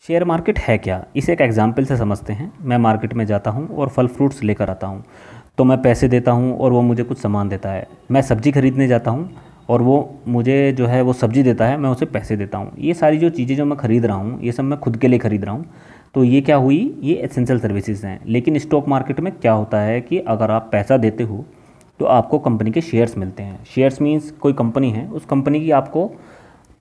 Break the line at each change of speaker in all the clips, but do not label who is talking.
Share market है क्या, इसे एक एग्जाम्पल से समझते हैं। मैं मार्केट में जाता हूँ और फल फ्रूट्स लेकर आता हूँ, तो मैं पैसे देता हूँ और वो मुझे कुछ सामान देता है। मैं सब्ज़ी खरीदने जाता हूँ और वो मुझे जो है वो सब्ज़ी देता है, मैं उसे पैसे देता हूँ। ये सारी जो चीज़ें जो मैं खरीद रहा हूँ, ये सब मैं खुद के लिए खरीद रहा हूँ। तो ये क्या हुई, ये एसेंशियल सर्विसेज हैं। लेकिन स्टॉक मार्केट में क्या होता है कि अगर आप पैसा देते हो तो आपको कंपनी के शेयर्स मिलते हैं। शेयर्स मीन्स कोई कंपनी है, उस कंपनी की आपको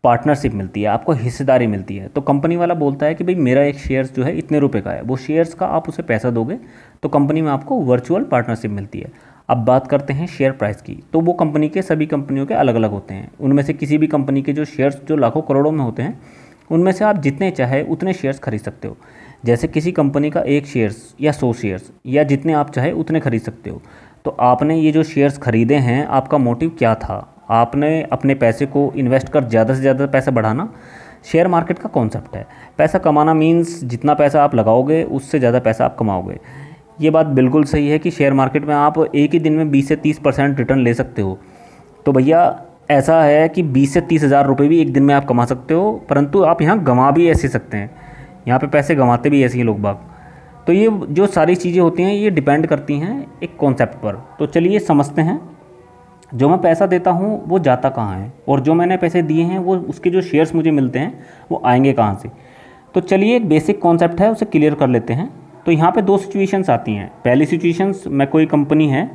पार्टनरशिप मिलती है, आपको हिस्सेदारी मिलती है। तो कंपनी वाला बोलता है कि भाई मेरा एक शेयर्स जो है इतने रुपए का है, वो शेयर्स का आप उसे पैसा दोगे तो कंपनी में आपको वर्चुअल पार्टनरशिप मिलती है। अब बात करते हैं शेयर प्राइस की, तो वो कंपनी के सभी कंपनियों के अलग अलग होते हैं। उनमें से किसी भी कंपनी के जो शेयर्स जो लाखों करोड़ों में होते हैं, उनमें से आप जितने चाहे उतने शेयर्स खरीद सकते हो। जैसे किसी कंपनी का एक शेयर्स या 100 शेयर्स या जितने आप चाहे उतने खरीद सकते हो। तो आपने ये जो शेयर्स खरीदे हैं, आपका मोटिव क्या था? आपने अपने पैसे को इन्वेस्ट कर ज़्यादा से ज़्यादा पैसा बढ़ाना शेयर मार्केट का कॉन्सेप्ट है। पैसा कमाना मीन्स जितना पैसा आप लगाओगे उससे ज़्यादा पैसा आप कमाओगे। ये बात बिल्कुल सही है कि शेयर मार्केट में आप एक ही दिन में 20 से 30% रिटर्न ले सकते हो। तो भैया ऐसा है कि 20 से 30 हज़ार रुपये भी एक दिन में आप कमा सकते हो, परंतु आप यहाँ गंवा भी ऐसे सकते हैं। यहाँ पे पैसे गंवाते भी ऐसे ही लोग बाग। तो ये जो सारी चीज़ें होती हैं ये डिपेंड करती हैं एक कॉन्सेप्ट पर। तो चलिए समझते हैं, जो मैं पैसा देता हूँ वो जाता कहाँ है, और जो मैंने पैसे दिए हैं वो उसके जो शेयर्स मुझे मिलते हैं वो आएंगे कहाँ से। तो चलिए एक बेसिक कॉन्सेप्ट है, उसे क्लियर कर लेते हैं। तो यहाँ पे दो सिचुएशंस आती हैं। पहली सिचुएशंस में कोई कंपनी है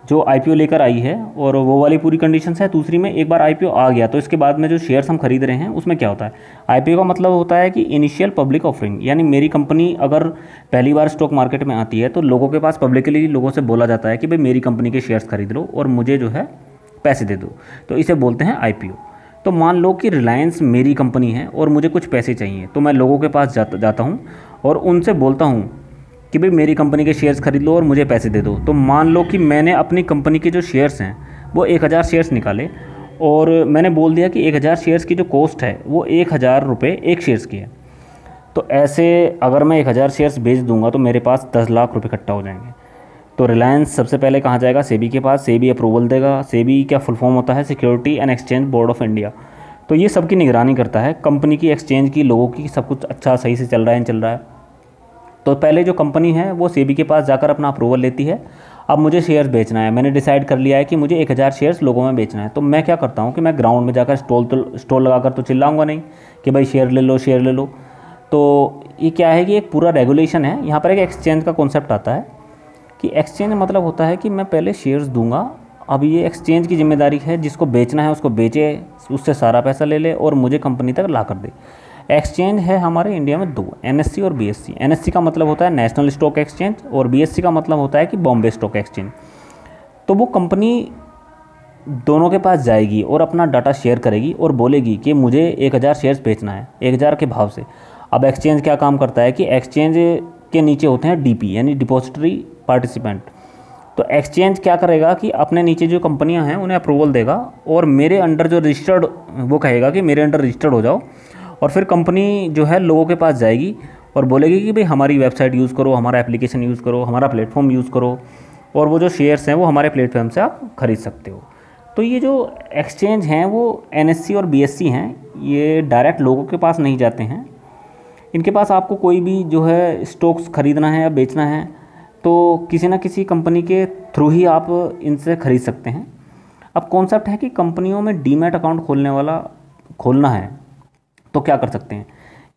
जो आईपीओ लेकर आई है और वो वाली पूरी कंडीशंस है। दूसरी में एक बार आईपीओ आ गया तो इसके बाद में जो शेयर्स हम खरीद रहे हैं उसमें क्या होता है। आईपीओ का मतलब होता है कि इनिशियल पब्लिक ऑफरिंग, यानी मेरी कंपनी अगर पहली बार स्टॉक मार्केट में आती है तो लोगों के पास पब्लिकली लोगों से बोला जाता है कि भाई मेरी कंपनी के शेयर्स खरीद लो और मुझे जो है पैसे दे दो। तो इसे बोलते हैं आईपीओ। तो मान लो कि रिलायंस मेरी कंपनी है और मुझे कुछ पैसे चाहिए, तो मैं लोगों के पास जाता हूँ और उनसे बोलता हूँ कि भाई मेरी कंपनी के शेयर्स खरीद लो और मुझे पैसे दे दो। तो मान लो कि मैंने अपनी कंपनी के जो शेयर्स हैं वो 1000 शेयर्स निकाले और मैंने बोल दिया कि 1000 शेयर्स की जो कॉस्ट है वो 1000 रुपये एक शेयर्स की है। तो ऐसे अगर मैं 1000 शेयर्स बेच दूंगा तो मेरे पास 10 लाख रुपये इकट्ठा हो जाएंगे। तो रिलायंस सबसे पहले कहाँ जाएगा? सेबी के पास। सेबी अप्रूवल देगा। सेबी क्या फुल फॉर्म होता है? Security and exchange board of India. तो ये सबकी निगरानी करता है, कंपनी की, एक्सचेंज की, लोगों की, सब कुछ अच्छा सही से चल रहा है, चल रहा है। तो पहले जो कंपनी है वो सेबी के पास जाकर अपना अप्रूवल लेती है। अब मुझे शेयर्स बेचना है, मैंने डिसाइड कर लिया है कि मुझे 1000 शेयर्स लोगों में बेचना है। तो मैं क्या करता हूँ कि मैं ग्राउंड में जाकर स्टॉल लगाकर तो चिल्लाऊंगा नहीं कि भाई शेयर ले लो, शेयर ले लो। तो ये क्या है कि एक पूरा रेगुलेशन है। यहाँ पर एक एक्सचेंज का कॉन्सेप्ट आता है कि एक्सचेंज मतलब होता है कि मैं पहले शेयर्स दूंगा, अब ये एक्सचेंज की जिम्मेदारी है, जिसको बेचना है उसको बेचे, उससे सारा पैसा ले ले और मुझे कंपनी तक ला कर दे। एक्सचेंज है हमारे इंडिया में दो, एनएससी और बीएससी। एनएससी का मतलब होता है नेशनल स्टॉक एक्सचेंज और बीएससी का मतलब होता है कि बॉम्बे स्टॉक एक्सचेंज। तो वो कंपनी दोनों के पास जाएगी और अपना डाटा शेयर करेगी और बोलेगी कि मुझे 1000 शेयर्स बेचना है 1000 के भाव से। अब एक्सचेंज क्या काम करता है कि एक्सचेंज के नीचे होते हैं डीपी यानी डिपॉजिटरी पार्टिसिपेंट। तो एक्सचेंज क्या करेगा कि अपने नीचे जो कंपनियां हैं उन्हें अप्रूवल देगा और मेरे अंडर जो रजिस्टर्ड, वो कहेगा कि मेरे अंडर रजिस्टर्ड हो जाओ। और फिर कंपनी जो है लोगों के पास जाएगी और बोलेगी कि भाई हमारी वेबसाइट यूज़ करो, हमारा एप्लीकेशन यूज़ करो, हमारा प्लेटफॉर्म यूज़ करो और वो जो शेयर्स हैं वो हमारे प्लेटफॉर्म से आप खरीद सकते हो। तो ये जो एक्सचेंज हैं वो एनएससी और बीएससी हैं, ये डायरेक्ट लोगों के पास नहीं जाते हैं। इनके पास आपको कोई भी जो है स्टॉक्स खरीदना है या बेचना है तो किसी ना किसी कंपनी के थ्रू ही आप इनसे खरीद सकते हैं। अब कॉन्सेप्ट है कि कंपनियों में डीमैट अकाउंट खोलना है तो क्या कर सकते हैं,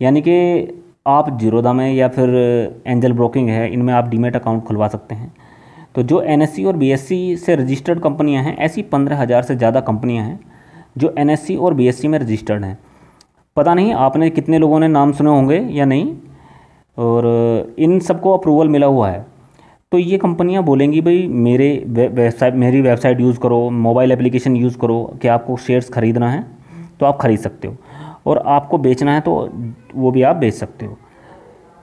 यानी कि आप जीरोधा में या फिर एंजल ब्रोकिंग है, इनमें आप डीमैट अकाउंट खुलवा सकते हैं। तो जो एनएससी और बीएससी से रजिस्टर्ड कंपनियां हैं, ऐसी 15,000 से ज़्यादा कंपनियां हैं जो एनएससी और बीएससी में रजिस्टर्ड हैं। पता नहीं आपने कितने लोगों ने नाम सुने होंगे या नहीं, और इन सबको अप्रूवल मिला हुआ है। तो ये कंपनियां बोलेंगी भाई मेरी वेबसाइट यूज़ करो, मोबाइल एप्लीकेशन यूज़ करो कि आपको शेयर्स खरीदना है तो आप खरीद सकते हो और आपको बेचना है तो वो भी आप बेच सकते हो।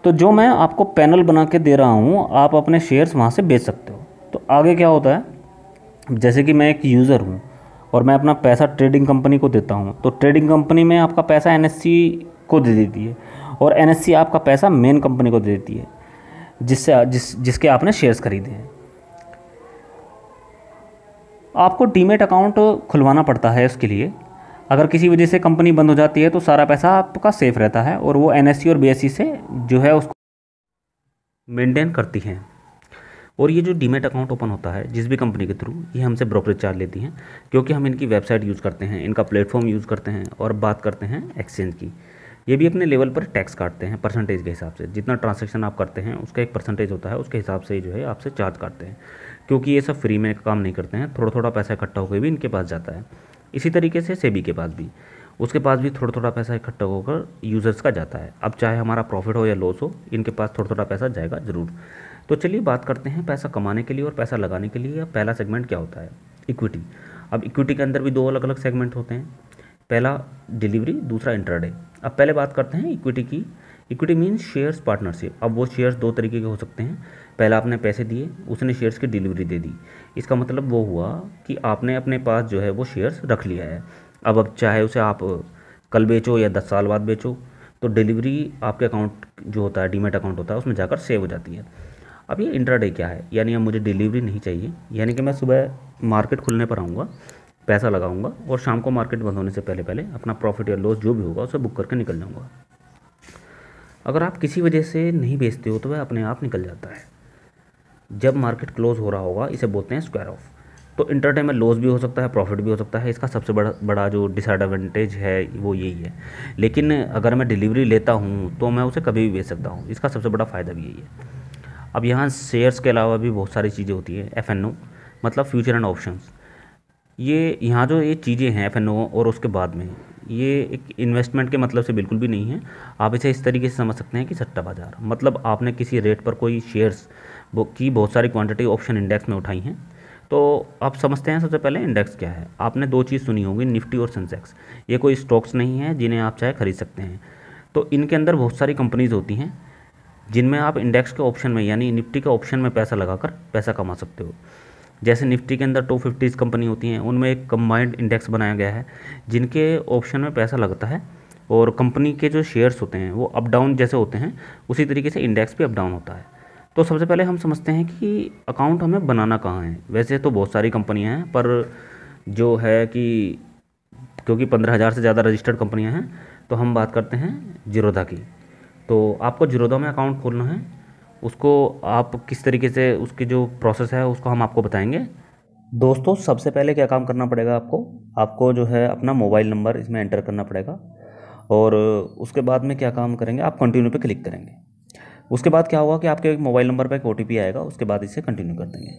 तो जो मैं आपको पैनल बना के दे रहा हूँ, आप अपने शेयर्स वहाँ से बेच सकते हो। तो आगे क्या होता है, जैसे कि मैं एक यूज़र हूँ और मैं अपना पैसा ट्रेडिंग कंपनी को देता हूँ, तो ट्रेडिंग कंपनी में आपका पैसा एनएससी को दे देती है और एनएससी आपका पैसा मेन कंपनी को दे देती है जिसके आपने शेयर्स खरीदे हैं। आपको डीमैट अकाउंट खुलवाना पड़ता है उसके लिए। अगर किसी वजह से कंपनी बंद हो जाती है तो सारा पैसा आपका सेफ रहता है और वो एनएससी और बीएसई से जो है उसको मेंटेन करती हैं। और ये जो डीमैट अकाउंट ओपन होता है जिस भी कंपनी के थ्रू, ये हमसे ब्रोकरेज चार्ज लेती हैं, क्योंकि हम इनकी वेबसाइट यूज़ करते हैं, इनका प्लेटफॉर्म यूज़ करते हैं और बात करते हैं एक्सचेंज की। ये भी अपने लेवल पर टैक्स काटते हैं परसेंटेज के हिसाब से। जितना ट्रांजैक्शन आप करते हैं उसका एक परसेंटेज होता है, उसके हिसाब से जो है आपसे चार्ज काटते हैं, क्योंकि ये सब फ्री में काम नहीं करते हैं, थोड़ा थोड़ा पैसा इकट्ठा होकर भी इनके पास जाता है। इसी तरीके से सेबी के पास भी, उसके पास भी थोड़ा थोड़ा पैसा इकट्ठा होकर यूज़र्स का जाता है। अब चाहे हमारा प्रॉफिट हो या लॉस हो, इनके पास थोड़ा थोड़ा पैसा जाएगा ज़रूर। तो चलिए बात करते हैं पैसा कमाने के लिए और पैसा लगाने के लिए पहला सेगमेंट क्या होता है, इक्विटी। अब इक्विटी के अंदर भी दो अलग अलग सेगमेंट होते हैं, पहला डिलीवरी, दूसरा इंट्राडे। अब पहले बात करते हैं इक्विटी की। Equity means shares partnership. अब वो शेयर्स दो तरीके के हो सकते हैं। पहला आपने पैसे दिए, उसने शेयर्स की डिलीवरी दे दी। इसका मतलब वो हुआ कि आपने अपने पास जो है वो शेयर्स रख लिया है। अब चाहे उसे आप कल बेचो या 10 साल बाद बेचो, तो डिलीवरी आपके अकाउंट जो होता है, डीमैट अकाउंट होता है, उसमें जाकर सेव हो जाती है। अब ये इंट्राडे क्या है, यानी अब मुझे डिलीवरी नहीं चाहिए, यानी कि मैं सुबह मार्केट खुलने पर आऊँगा, पैसा लगाऊंगा और शाम को मार्केट बंद होने से पहले पहले अपना प्रॉफिट या लॉस जो भी होगा उसे बुक करके निकल जाऊंगा। अगर आप किसी वजह से नहीं बेचते हो तो वह अपने आप निकल जाता है। जब मार्केट क्लोज हो रहा होगा, इसे बोलते हैं स्क्वायर ऑफ। तो इंटरडे में लॉस भी हो सकता है, प्रॉफिट भी हो सकता है। इसका सबसे बड़ा बड़ा जो डिसएडवांटेज है वो यही है। लेकिन अगर मैं डिलीवरी लेता हूँ तो मैं उसे कभी भी बेच सकता हूँ, इसका सबसे बड़ा फ़ायदा भी यही है। अब यहाँ शेयर्स के अलावा भी बहुत सारी चीज़ें होती है, एफ मतलब फ्यूचर एंड ऑप्शंस। ये यहाँ जो ये चीज़ें हैं एफ और उसके बाद में, ये एक इन्वेस्टमेंट के मतलब से बिल्कुल भी नहीं है। आप इसे इस तरीके से समझ सकते हैं कि सट्टा बाज़ार, मतलब आपने किसी रेट पर कोई शेयर्स की बहुत सारी क्वांटिटी ऑप्शन इंडेक्स में उठाई हैं। तो आप समझते हैं सबसे पहले इंडेक्स क्या है। आपने दो चीज़ सुनी होगी, निफ्टी और सेंसेक्स। ये कोई स्टॉक्स नहीं है जिन्हें आप चाहे खरीद सकते हैं। तो इनके अंदर बहुत सारी कंपनीज होती हैं जिनमें आप इंडेक्स के ऑप्शन में यानी निफ्टी के ऑप्शन में पैसा लगाकर पैसा कमा सकते हो। जैसे निफ्टी के अंदर 250 कंपनी होती हैं, उनमें एक कंबाइंड इंडेक्स बनाया गया है जिनके ऑप्शन में पैसा लगता है, और कंपनी के जो शेयर्स होते हैं वो अप डाउन जैसे होते हैं, उसी तरीके से इंडेक्स भी अप डाउन होता है। तो सबसे पहले हम समझते हैं कि अकाउंट हमें बनाना कहाँ है। वैसे तो बहुत सारी कंपनियां हैं, पर जो है कि क्योंकि 15,000 से ज़्यादा रजिस्टर्ड कंपनियां हैं, तो हम बात करते हैं जीरोधा की। तो आपको जीरोधा में अकाउंट खोलना है, उसको आप किस तरीके से, उसकी जो प्रोसेस है उसको हम आपको बताएंगे। दोस्तों सबसे पहले क्या काम करना पड़ेगा आपको, आपको जो है अपना मोबाइल नंबर इसमें एंटर करना पड़ेगा, और उसके बाद में क्या काम करेंगे, आप कंटिन्यू पे क्लिक करेंगे। उसके बाद क्या होगा कि आपके मोबाइल नंबर पे एक ओटीपी आएगा, उसके बाद इसे कंटिन्यू कर देंगे।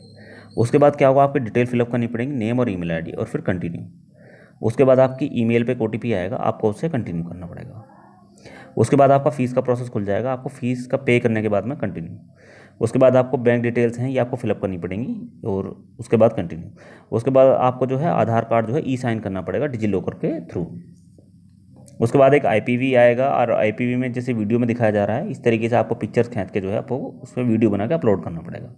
उसके बाद क्या होगा, आपकी डिटेल फिलअप करनी पड़ेगी, नेम और ईमेल आईडी, और फिर कंटिन्यू। उसके बाद आपकी ईमेल पे एक ओटीपी आएगा, आपको उससे कंटिन्यू करना पड़ेगा। उसके बाद आपका फ़ीस का प्रोसेस खुल जाएगा, आपको फ़ीस का पे करने के बाद में कंटिन्यू। उसके बाद आपको बैंक डिटेल्स हैं ये आपको फिलअप करनी पड़ेंगी, और उसके बाद कंटिन्यू। उसके बाद आपको जो है आधार कार्ड जो है ई साइन करना पड़ेगा डिजी लॉकर के थ्रू। उसके बाद एक आईपीवी आएगा, और आईपीवी में जैसे वीडियो में दिखाया जा रहा है इस तरीके से आपको पिक्चर्स खींच के जो है आपको उसमें वीडियो बना के अपलोड करना पड़ेगा।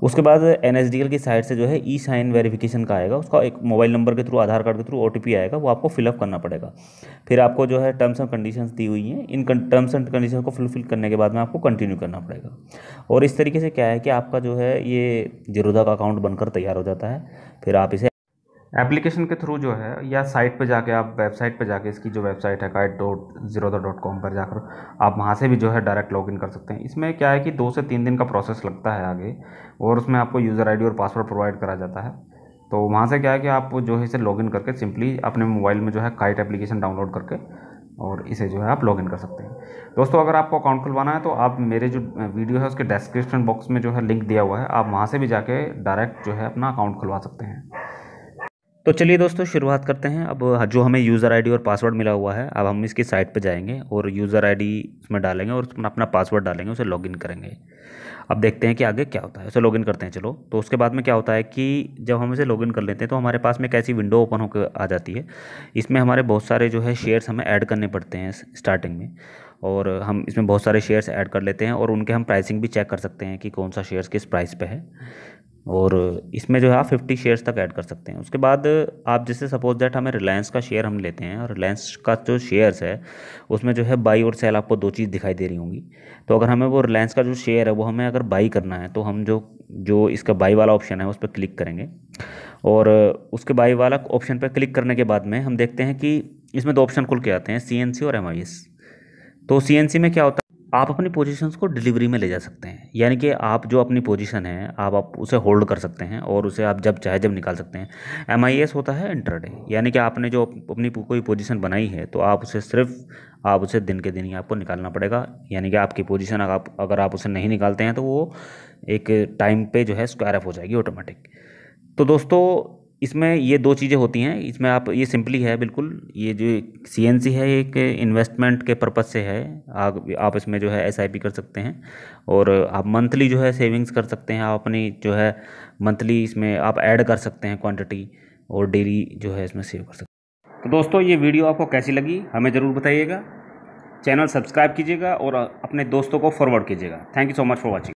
उसके बाद एनएसडीएल की साइट से जो है ई साइन वेरिफिकेशन का आएगा, उसका एक मोबाइल नंबर के थ्रू, आधार कार्ड के थ्रू ओटीपी आएगा, वो आपको फिलअप करना पड़ेगा। फिर आपको जो है टर्म्स एंड कंडीशंस दी हुई हैं, इन टर्म्स एंड कंडीशंस को फुलफिल करने के बाद में आपको कंटिन्यू करना पड़ेगा। और इस तरीके से क्या है कि आपका जो है ये जीरोधा का अकाउंट बनकर तैयार हो जाता है। फिर आप इसे एप्लीकेशन के थ्रू जो है या साइट पे जाके, आप वेबसाइट पे जाके, इसकी जो वेबसाइट है kite.zerodha.com पर जाकर आप वहाँ से भी जो है डायरेक्ट लॉगिन कर सकते हैं। इसमें क्या है कि 2 से 3 दिन का प्रोसेस लगता है आगे, और उसमें आपको यूज़र आईडी और पासवर्ड प्रोवाइड करा जाता है। तो वहाँ से क्या है कि आप जो है इसे लॉगिन करके सिंपली अपने मोबाइल में जो है काइट एप्लीकेशन डाउनलोड करके और इसे जो है आप लॉगिन कर सकते हैं। दोस्तों अगर आपको अकाउंट खुलवाना है तो आप मेरे जो वीडियो है उसके डिस्क्रिप्शन बॉक्स में जो है लिंक दिया हुआ है, आप वहाँ से भी जाके डायरेक्ट जो है अपना अकाउंट खुलवा सकते हैं। तो चलिए दोस्तों शुरुआत करते हैं। अब जो हमें यूज़र आईडी और पासवर्ड मिला हुआ है, अब हम इसकी साइट पे जाएंगे और यूज़र आईडी उसमें डालेंगे और उसमें अपना पासवर्ड डालेंगे, उसे लॉगिन करेंगे। अब देखते हैं कि आगे क्या होता है। उसे लॉगिन करते हैं चलो। तो उसके बाद में क्या होता है कि जब हम इसे लॉगिन कर लेते हैं तो हमारे पास में एक ऐसी विंडो ओपन होकर आ जाती है। इसमें हमारे बहुत सारे जो है शेयर्स हमें ऐड करने पड़ते हैं स्टार्टिंग में, और हम इसमें बहुत सारे शेयर्स ऐड कर लेते हैं, और उनके हम प्राइसिंग भी चेक कर सकते हैं कि कौन सा शेयर्स किस प्राइस पे है। और इसमें जो है आप 50 शेयर्स तक ऐड कर सकते हैं। उसके बाद आप जैसे सपोज दैट हमें रिलायंस का शेयर हम लेते हैं, और रिलायंस का जो शेयर्स है उसमें जो है बाई और सेल आपको दो चीज़ दिखाई दे रही होंगी। तो अगर हमें वो रिलायंस का जो शेयर है वो हमें अगर बाई करना है, तो हम जो जो इसका बाई वाला ऑप्शन है उस पर क्लिक करेंगे। और उसके बाई वाला ऑप्शन पर क्लिक करने के बाद में हम देखते हैं कि इसमें दो ऑप्शन खुल के आते हैं, CNC और MIS। तो CNC में क्या होता है, आप अपनी पोजीशंस को डिलीवरी में ले जा सकते हैं, यानी कि आप जो अपनी पोजीशन है आप उसे होल्ड कर सकते हैं और उसे आप जब चाहे जब निकाल सकते हैं। MIS होता है इंट्राडे, यानी कि आपने जो अपनी कोई पोजीशन बनाई है तो आप उसे दिन के दिन ही आपको निकालना पड़ेगा, यानी कि आपकी पोजीशन अगर आप उसे नहीं निकालते हैं तो वो एक टाइम पे जो है स्क्वायर ऑफ हो जाएगी ऑटोमेटिक। तो दोस्तों इसमें ये दो चीज़ें होती हैं, इसमें आप ये सिंपली है बिल्कुल, ये जो CNC है एक इन्वेस्टमेंट के पर्पज़ से है। आप इसमें जो है SIP कर सकते हैं और आप मंथली जो है सेविंग्स कर सकते हैं, आप अपनी जो है मंथली इसमें आप ऐड कर सकते हैं क्वांटिटी और डेली जो है इसमें सेव कर सकते हैं। तो दोस्तों ये वीडियो आपको कैसी लगी हमें ज़रूर बताइएगा, चैनल सब्सक्राइब कीजिएगा और अपने दोस्तों को फॉरवर्ड कीजिएगा। Thank you so much for watching.